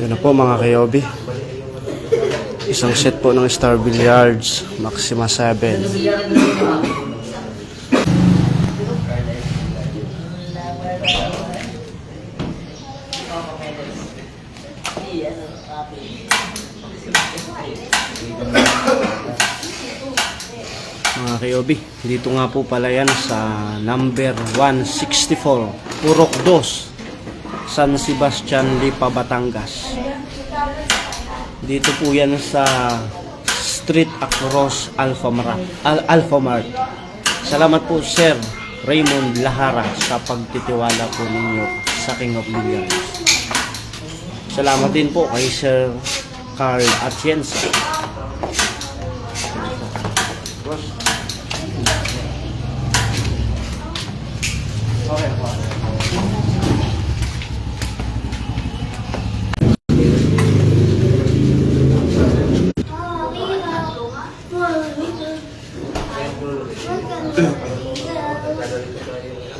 Yan na po mga kayobi. Isang set po ng Star Billiards, Maxima 7. Mga kayobi, dito nga po pala yan sa number 164, Purok 2, San Sebastian, Lipa, Batangas. Dito po yan sa Street Across Alphamart. Salamat po Sir Raymond Lahara sa pagtitiwala po ninyo sa King of Billiards. Salamat din po kay Sir Carl Atienza.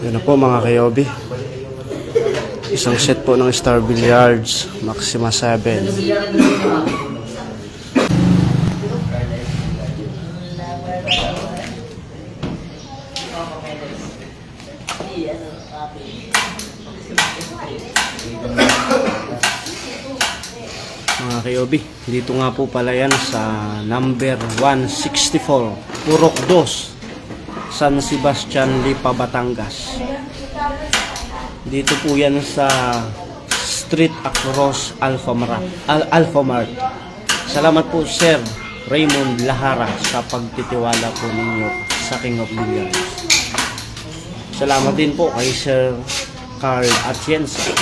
Yan na po mga kayobi. Isang set po ng Star Billiards, Maxima 7. Mga kayobi, dito nga po pala yan sa number 164, Purok 2, San Sebastian, Lipa, Batangas. Dito po yan sa Street Across Alphamart. Salamat po Sir Raymond Lahara sa pagtitiwala po ninyo sa King of Billiards. Salamat din po kay Sir Carl Atienza.